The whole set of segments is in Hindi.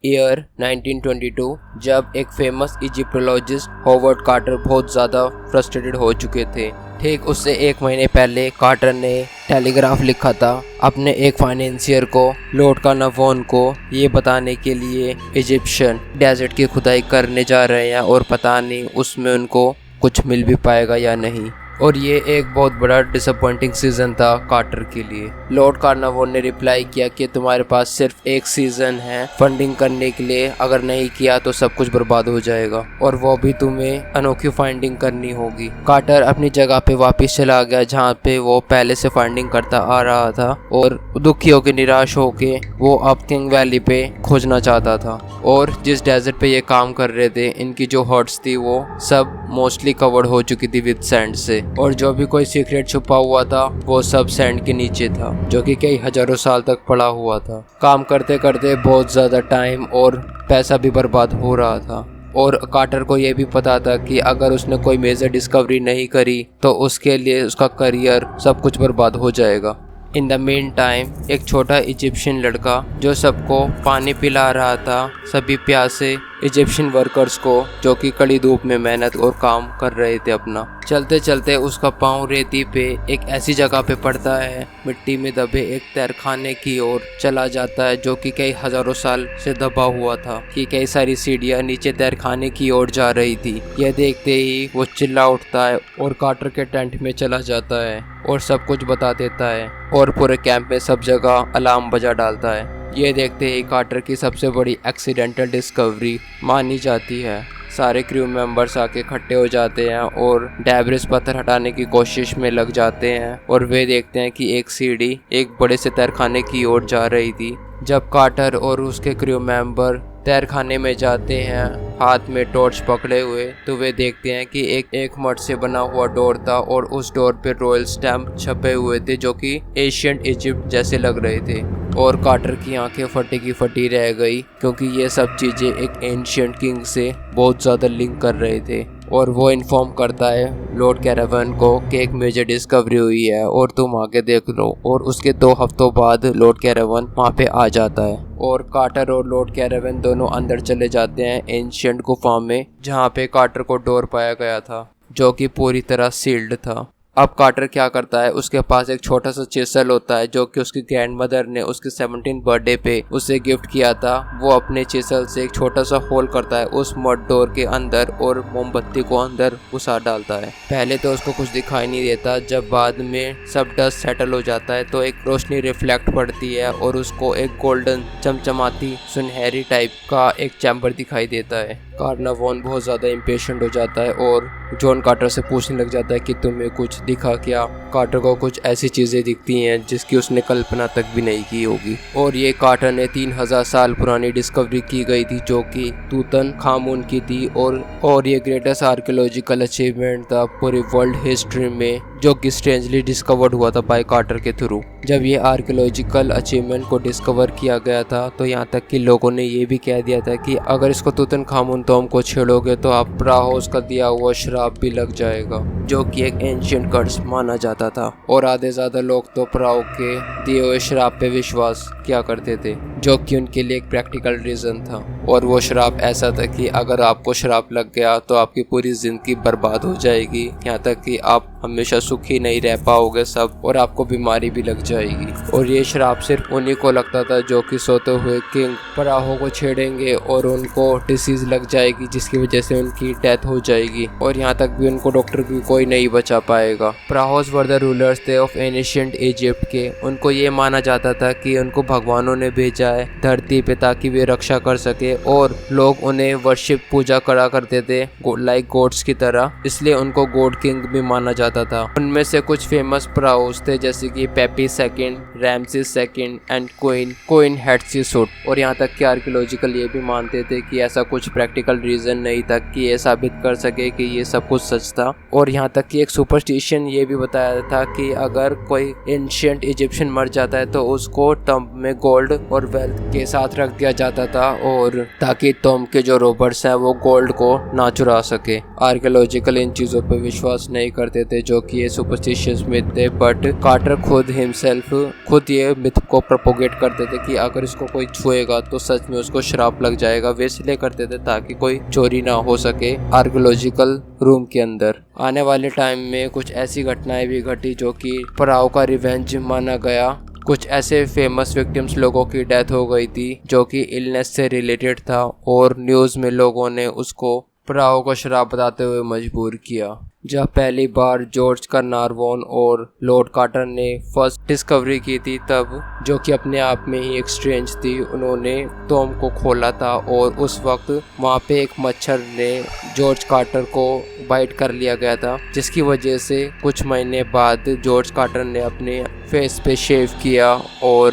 ईयर 1922 जब एक फेमस इजिप्टोलॉजिस्ट हॉवर्ड कार्टर बहुत ज़्यादा फ्रस्ट्रेटेड हो चुके थे। ठीक उससे एक महीने पहले कार्टर ने टेलीग्राफ लिखा था अपने एक फाइनेंसियर को, लॉर्ड कार्नावान को, ये बताने के लिए इजिप्शियन डेजर्ट की खुदाई करने जा रहे हैं और पता नहीं उसमें उनको कुछ मिल भी पाएगा या नहीं। और ये एक बहुत बड़ा डिसअपॉइंटिंग सीज़न था कार्टर के लिए। लॉर्ड कार्नावान ने रिप्लाई किया कि तुम्हारे पास सिर्फ एक सीज़न है फंडिंग करने के लिए, अगर नहीं किया तो सब कुछ बर्बाद हो जाएगा और वो भी तुम्हें अनोखी फाइंडिंग करनी होगी। कार्टर अपनी जगह पे वापस चला गया जहाँ पे वो पहले से फाइंडिंग करता आ रहा था और दुखी होकर निराश होके वो अब किंग वैली पे खोजना चाहता था। और जिस डेजर्ट पे ये काम कर रहे थे इनकी जो हट्स थी वो सब मोस्टली कवर्ड हो चुकी थी विद सैंड से, और जो भी कोई सीक्रेट छुपा हुआ था वो सब सैंड के नीचे था जो कि कई हजारों साल तक पड़ा हुआ था। काम करते करते बहुत ज़्यादा टाइम और पैसा भी बर्बाद हो रहा था और कार्टर को ये भी पता था कि अगर उसने कोई मेजर डिस्कवरी नहीं करी तो उसके लिए उसका करियर सब कुछ बर्बाद हो जाएगा। इन द मेन टाइम एक छोटा इजिप्शियन लड़का जो सबको पानी पिला रहा था, सभी प्यासे इजिप्शियन वर्कर्स को जो कि कड़ी धूप में मेहनत और काम कर रहे थे अपना। चलते चलते उसका पाँव रेती पे एक ऐसी जगह पे पड़ता है, मिट्टी में दबे एक तहखाने की ओर चला जाता है जो कि कई हजारों साल से दबा हुआ था कि कई सारी सीढ़ियाँ नीचे तहखाने की ओर जा रही थी। यह देखते ही वो चिल्ला उठता है और कार्टर के टेंट में चला जाता है और सब कुछ बता देता है और पूरे कैंप में सब जगह अलार्म बजा डालता है। ये देखते ही कार्टर की सबसे बड़ी एक्सीडेंटल डिस्कवरी मानी जाती है। सारे क्रू मेंबर्स आके इकट्ठे हो जाते हैं और डेब्रिस पत्थर हटाने की कोशिश में लग जाते हैं और वे देखते हैं कि एक सीढ़ी एक बड़े से तहखाने की ओर जा रही थी। जब कार्टर और उसके क्रू मेंबर तहखाने में जाते हैं हाथ में टॉर्च पकड़े हुए तो वे देखते हैं कि एक मड से बना हुआ डोर था और उस डोर पे रॉयल स्टैम्प छपे हुए थे जो कि एशियंट इजिप्ट जैसे लग रहे थे। और कार्टर की आंखें फटी की फटी रह गई क्योंकि ये सब चीज़ें एक एंशियंट किंग से बहुत ज़्यादा लिंक कर रहे थे। और वो इन्फॉर्म करता है लॉर्ड कैरावन को कि एक मेजर डिस्कवरी हुई है और तुम आगे देख लो। और उसके 2 हफ्तों बाद लॉर्ड कैरावन वहाँ पे आ जाता है और कार्टर और लॉर्ड कैरावन दोनों अंदर चले जाते हैं एंशियंट गुफा में जहाँ पे कार्टर को डोर पाया गया था जो कि पूरी तरह सील्ड था। अब कार्टर क्या करता है, उसके पास एक छोटा सा चिसल होता है जो कि उसकी ग्रैंडमदर ने उसके 17th बर्थडे पे उसे गिफ्ट किया था। वो अपने चिसल से एक छोटा सा होल करता है उस मड डोर के अंदर और मोमबत्ती को अंदर घुसा डालता है। पहले तो उसको कुछ दिखाई नहीं देता, जब बाद में सब डस्ट सेटल हो जाता है तो एक रोशनी रिफ्लेक्ट पड़ती है और उसको एक गोल्डन चमचमाती सुनहरी टाइप का एक चैम्बर दिखाई देता है। कार्नावान बहुत ज़्यादा इम्पेशेंट हो जाता है और जॉन कार्टर से पूछने लग जाता है कि तुम्हें कुछ दिखा क्या। कार्टर को कुछ ऐसी चीज़ें दिखती हैं जिसकी उसने कल्पना तक भी नहीं की होगी। और ये कार्टर ने 3000 साल पुरानी डिस्कवरी की गई थी जो कि तूतनखामुन की थी और ये ग्रेटेस्ट आर्कियोलॉजिकल अचीवमेंट था पूरी वर्ल्ड हिस्ट्री में जो कि स्ट्रेंजली डिस्कवर्ड हुआ था बाय कार्टर के थ्रू। जब ये आर्कियोलॉजिकल अचीवमेंट को डिस्कवर किया गया था तो यहाँ तक कि लोगों ने ये भी कह दिया था कि अगर इसको तूतनखामुन टॉम को छेड़ोगे तो आप प्राहोस का दिया हुआ श्राप भी लग जाएगा जो कि एक एंशिएंट कर्स माना जाता था। और आधे ज़्यादा लोग तो प्राहो के दिए हुए श्राप पे विश्वास किया करते थे जो कि उनके लिए एक प्रैक्टिकल रीज़न था। और वो श्राप ऐसा था कि अगर आपको श्राप लग गया तो आपकी पूरी ज़िंदगी बर्बाद हो जाएगी, यहाँ तक कि आप हमेशा सुखी नहीं रह पाओगे सब, और आपको बीमारी भी लग जाएगी। और ये श्राप सिर्फ उन्हीं को लगता था जो कि सोते हुए किंग प्राहो को छेड़ेंगे और उनको डिसीज लग जाएगी जिसकी वजह से उनकी डेथ हो जाएगी और यहाँ तक भी उनको डॉक्टर भी कोई नहीं बचा पाएगा। प्राहोस वर द रूलर्स थे ऑफ एंशिएंट इजिप्ट के। उनको ये माना जाता था कि उनको भगवानों ने भेजा है धरती पे ताकि वे रक्षा कर सके और लोग उन्हें वर्शिप पूजा करा करते थे लाइक गॉड्स की तरह, इसलिए उनको गॉड किंग भी माना जाता था। उनमें से कुछ फेमस प्राहोस थे जैसे कि Pepi second, Ramesses second and queen Hatshepsut. और यहाँ तक कि आर्कियोलॉजिकल ये भी मानते थे कि ऐसा कुछ प्रैक्टिकल रीजन नहीं था कि ये साबित कर सके कि ये सब कुछ सच था। और यहाँ तक कि एक सुपरस्टिशन ये भी बताया था कि अगर कोई एंशिएंट इजिप्शियन मर जाता है तो उसको टम्ब में गोल्ड और वेल्थ के साथ रख दिया जाता था, और ताकि टॉम के जो रॉबर्स हैं वो गोल्ड को ना चुरा सके। आर्कियोलॉजिकल इन चीज़ों पर विश्वास नहीं करते थे जो कि ये सुपरस्टिशियस मिथ थे, बट कार्टर खुद ये मिथ को प्रोपोगेट करते थे कि अगर इसको कोई छुएगा तो सच में उसको श्राप लग जाएगा। वे इसलिए करते थे ताकि कोई चोरी ना हो सके आर्कियोलॉजिकल रूम के अंदर। आने वाले टाइम में कुछ ऐसी घटनाएं भी घटी जो कि पराओ का रिवेंज माना गया। कुछ ऐसे फेमस विक्टिम्स लोगों की डेथ हो गई थी जो कि इलनेस से रिलेटेड था, और न्यूज़ में लोगों ने उसको पराओ को श्राप बताते हुए मजबूर किया। जब पहली बार जॉर्ज कार्नारवॉन और लॉर्ड कार्टर ने फर्स्ट डिस्कवरी की थी, तब जो कि अपने आप में ही एक स्ट्रेंज थी, उन्होंने टॉम को खोला था और उस वक्त वहाँ पे एक मच्छर ने जॉर्ज कार्टर को बाइट कर लिया गया था, जिसकी वजह से कुछ महीने बाद जॉर्ज कार्टर ने अपने फेस पे शेव किया और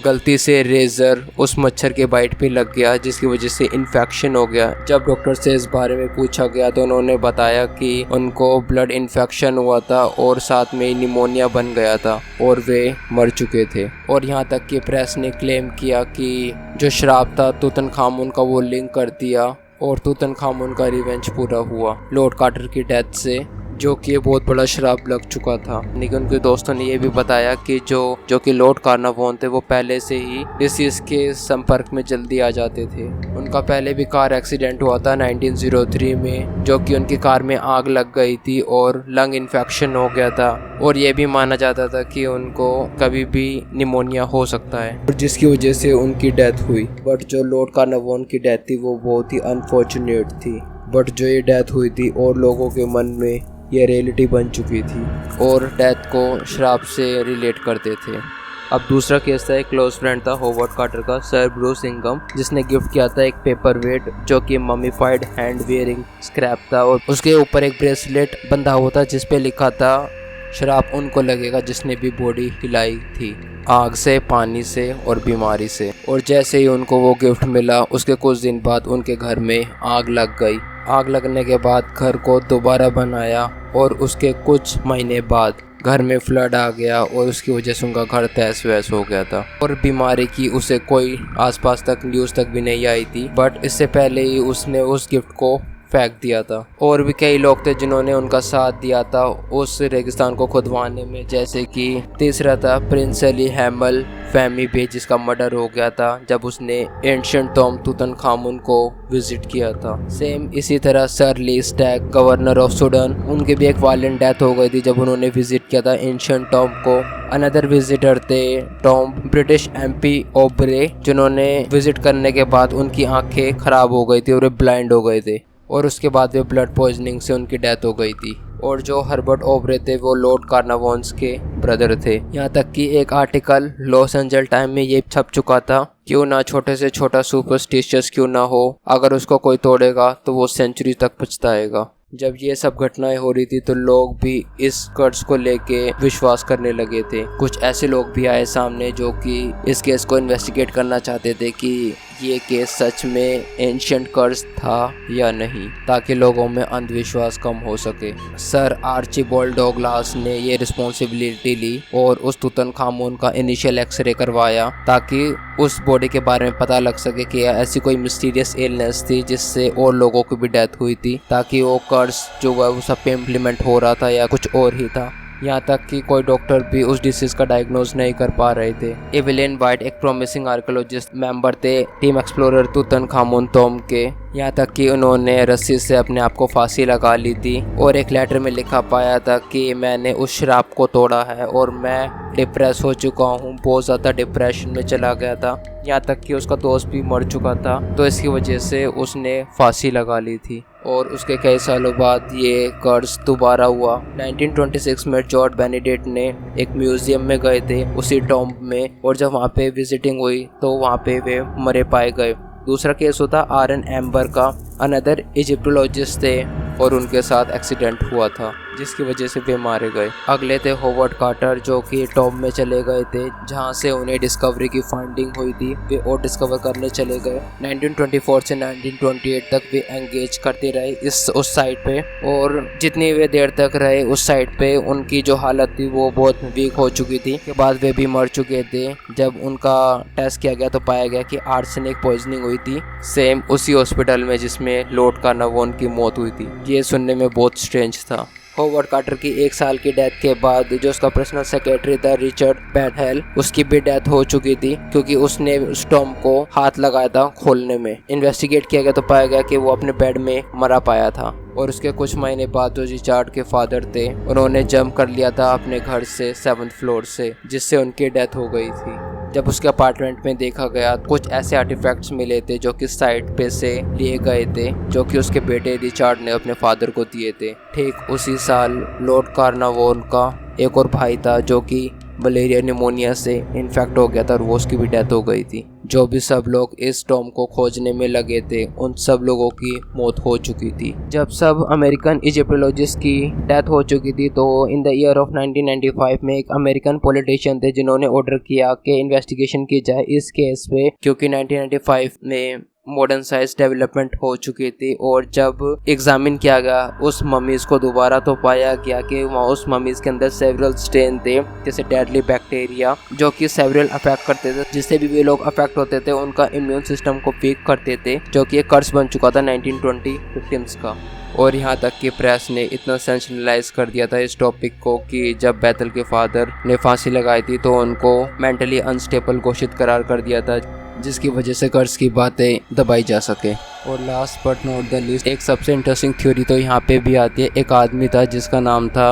गलती से रेजर उस मच्छर के बाइट पे लग गया, जिसकी वजह से इन्फेक्शन हो गया। जब डॉक्टर से इस बारे में पूछा गया तो उन्होंने बताया कि उनको ब्लड इन्फेक्शन हुआ था और साथ में निमोनिया बन गया था और वे मर चुके थे। और यहाँ तक कि प्रेस ने क्लेम किया कि जो श्राप था तूतनखामुन का वो लिंक कर दिया और तूतनखामुन का रिवेंज पूरा हुआ लॉर्ड कार्टर की डेथ से, जो कि बहुत बड़ा श्राप लग चुका था। लेकिन उनके दोस्तों ने ये भी बताया कि जो कि लॉर्ड कार्नारवॉन थे वो पहले से ही डिसीज के संपर्क में जल्दी आ जाते थे। उनका पहले भी कार एक्सीडेंट हुआ था 1903 में, जो कि उनकी कार में आग लग गई थी और लंग इन्फेक्शन हो गया था, और ये भी माना जाता था कि उनको कभी भी निमोनिया हो सकता है, और जिसकी वजह से उनकी डेथ हुई। बट जो लॉर्ड कार्नारवॉन की डेथ थी वो बहुत ही अनफॉर्चुनेट थी, बट जो ये डेथ हुई थी और लोगों के मन में ये रियलिटी बन चुकी थी और डेथ को श्राप से रिलेट करते थे। अब दूसरा केस था, एक क्लोज फ्रेंड था होवर्ड कार्टर का, सर ब्रूस इंगम, जिसने गिफ्ट किया था एक पेपर वेट जो कि ममीफाइड हैंड वेयरिंग स्क्रैप था, और उसके ऊपर एक ब्रेसलेट बंधा हुआ था जिस पे लिखा था श्राप उनको लगेगा जिसने भी बॉडी हिलाई थी, आग से, पानी से और बीमारी से। और जैसे ही उनको वो गिफ्ट मिला उसके कुछ दिन बाद उनके घर में आग लग गई। आग लगने के बाद घर को दोबारा बनाया और उसके कुछ महीने बाद घर में फ्लड आ गया और उसकी वजह से उनका घर तहस वहस हो गया था, और बीमारी की उसे कोई आसपास तक न्यूज़ तक भी नहीं आई थी। बट इससे पहले ही उसने उस गिफ्ट को फेंक दिया था। और भी कई लोग थे जिन्होंने उनका साथ दिया था उस रेगिस्तान को खुदवाने में, जैसे कि तीसरा था प्रिंस अली हैमल फैमी बे, जिसका मर्डर हो गया था जब उसने एंशिएंट टॉम तूतनखामुन को विजिट किया था। सेम इसी तरह sir Lee Stack governor of Sudan, उनकी भी एक वायलेंट डेथ हो गई थी जब उन्होंने विजिट किया था एंशिएंट टॉम को। अनदर विजिटर थे टॉम ब्रिटिश एमपी ओब्रे, जिन्होंने विजिट करने के बाद उनकी आंखें खराब हो गई थी और वे ब्लाइंड हो गए थे, और उसके बाद वे ब्लड पॉइजनिंग से उनकी डेथ हो गई थी। और जो हर्बर्ट ओब्रे थे वो लॉर्ड कार्नारवॉन के ब्रदर थे। यहाँ तक कि एक आर्टिकल लॉस एंजल्स टाइम में ये छप चुका था, क्यों ना छोटे से छोटा सुपरस्टिशियस क्यों ना हो, अगर उसको कोई तोड़ेगा तो वो सेंचुरी तक पछताएगा। जब ये सब घटनाएं हो रही थी तो लोग भी इस कर्ज को लेके विश्वास करने लगे थे। कुछ ऐसे लोग भी आए सामने जो कि इस केस को इन्वेस्टिगेट करना चाहते थे कि ये केस सच में एंशिएंट कर्ज था या नहीं, ताकि लोगों में अंधविश्वास कम हो सके। सर आर्चिबाल्ड डगलस ने ये रिस्पॉन्सिबिलिटी ली और उस तूतनखामुन का इनिशियल एक्सरे करवाया, ताकि उस बॉडी के बारे में पता लग सके कि ऐसी कोई मिस्टीरियस इलनेस थी जिससे और लोगों की भी डेथ हुई थी, ताकि वो कर्ज जो है वो सब पे इम्प्लीमेंट हो रहा था या कुछ और ही था। यहाँ तक कि कोई डॉक्टर भी उस डिसीज का डायग्नोज नहीं कर पा रहे थे। एविलिन वाइट एक प्रोमिसिंग आर्कियोलॉजिस्ट मेंबर थे टीम एक्सप्लोरर तूतनखामुन टॉम के। यहाँ तक कि उन्होंने रस्सी से अपने आप को फांसी लगा ली थी और एक लेटर में लिखा पाया था कि मैंने उस श्राप को तोड़ा है और मैं डिप्रेस हो चुका हूँ, बहुत ज़्यादा डिप्रेशन में चला गया था। यहाँ तक कि उसका दोस्त भी मर चुका था, तो इसकी वजह से उसने फांसी लगा ली थी। और उसके कई सालों बाद ये कर्ज दोबारा हुआ। 1926 में जॉर्ज बेनेडिक्ट ने एक म्यूजियम में गए थे उसी टॉम्ब में, और जब वहाँ पे विजिटिंग हुई तो वहाँ पे वे मरे पाए गए। दूसरा केस होता आरएन एम्बर का। अनदर इजिप्टोलॉजिस्ट थे और उनके साथ एक्सीडेंट हुआ था जिसकी वजह से वे मारे गए। अगले थे होवर्ड कार्टर जो कि टॉम में चले गए थे जहां से उन्हें डिस्कवरी की फाइंडिंग हुई थी। वे और डिस्कवर करने चले गए। 1924 से 1928 तक वे एंगेज करते रहे उस साइट पे, और जितनी वे देर तक रहे उस साइट पे उनकी जो हालत थी वो बहुत वीक हो चुकी थी। के बाद वे भी मर चुके थे। जब उनका टेस्ट किया गया तो पाया गया कि आर्सेनिक पॉइजनिंग हुई थी, सेम उसी हॉस्पिटल में जिसमें लॉर्ड कार्नावान की मौत हुई थी। ये सुनने में बहुत स्ट्रेंज था। होवर्ड कार्टर की 1 साल की डेथ के बाद जो उसका पर्सनल सेक्रेटरी था रिचर्ड बैडहेल, उसकी भी डेथ हो चुकी थी क्योंकि उसने उस टॉम को हाथ लगाया था खोलने में। इन्वेस्टिगेट किया गया तो पाया गया कि वो अपने बेड में मरा पाया था। और उसके कुछ महीने बाद जो रिचर्ड के फादर थे उन्होंने जंप कर लिया था अपने घर से 7th फ्लोर से, जिससे उनकी डेथ हो गई थी। जब उसके अपार्टमेंट में देखा गया कुछ ऐसे आर्टिफैक्ट्स मिले थे जो कि साइट पे से लिए गए थे, जो कि उसके बेटे रिचर्ड ने अपने फादर को दिए थे। ठीक उसी साल लॉर्ड कार्नावान का एक और भाई था जो कि मलेरिया निमोनिया से इन्फेक्ट हो गया था और वो उसकी भी डेथ हो गई थी। जो भी सब लोग इस टॉम को खोजने में लगे थे उन सब लोगों की मौत हो चुकी थी। जब सब अमेरिकन इजिप्टोलॉजिस्ट की डेथ हो चुकी थी तो इन द ईयर ऑफ 1995 में एक अमेरिकन पॉलिटिशियन थे जिन्होंने ऑर्डर किया कि इन्वेस्टिगेशन की जाए इस केस पे, क्योंकि 1995 में मॉडर्न साइंस डेवलपमेंट हो चुकी थी। और जब एग्जामिन किया गया उस ममीज को दोबारा तो पाया गया कि वहाँ उस ममीज के अंदर सेवरल स्ट्रेन थे, जैसे डेडली बैक्टीरिया जो कि सेवरल अफेक्ट करते थे, जिससे भी वे लोग अफेक्ट होते थे उनका इम्यून सिस्टम को वीक करते थे, जो कि एक कर्स बन चुका था 1920 विक्टिम्स का। और यहाँ तक कि प्रेस ने इतना सेंसेशनलाइज कर दिया था इस टॉपिक को कि जब बैतल के फादर ने फांसी लगाई थी तो उनको मेंटली अनस्टेबल घोषित करार कर दिया था, जिसकी वजह से कर्ज की बातें दबाई जा सके। और last but not the least एक सबसे इंटरेस्टिंग थ्योरी तो यहाँ पे भी आती है। एक आदमी था जिसका नाम था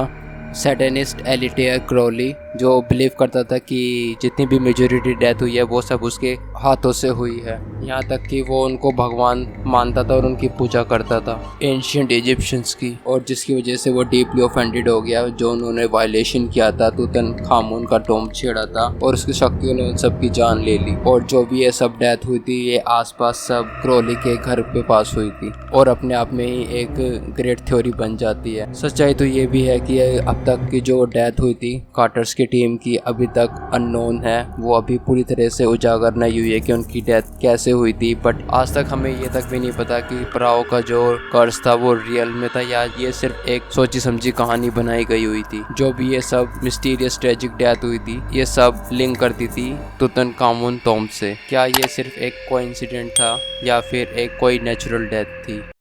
सैटेनिस्ट एलिटेयर क्रोली, जो बिलीव करता था कि जितनी भी मेजोरिटी डेथ हुई है वो सब उसके हाथों से हुई है। यहाँ तक कि वो उनको भगवान मानता था और उनकी पूजा करता था एंशिएंट इजिप्शियंस की, और जिसकी वजह से वो डीपली ऑफेंडेड हो गया जो उन्होंने वायलेशन किया था, तूतनखामुन का टॉम्ब छेड़ा था और उसकी शक्तियों ने उन सब की जान ले ली। और जो भी ये सब डेथ हुई थी ये आसपास सब क्रोली के घर पे पास हुई थी और अपने आप में ही एक ग्रेट थ्योरी बन जाती है। सच्चाई तो ये भी है कि अब तक की जो डेथ हुई थी कार्टर्स की टीम की अभी तक अननोन है, वो अभी पूरी तरह से उजागर नहीं हुई है कि उनकी डेथ कैसे हुई थी। बट आज तक हमें ये तक भी नहीं पता कि प्राओ का जो कर्ज था वो रियल में था या ये सिर्फ एक सोची समझी कहानी बनाई गई हुई थी। जो भी ये सब मिस्टीरियस ट्रेजिक डेथ हुई थी ये सब लिंक करती थी तूतनखामुन टॉम्ब से। क्या ये सिर्फ एक कोइंसिडेंट था या फिर एक कोई नेचुरल डेथ थी?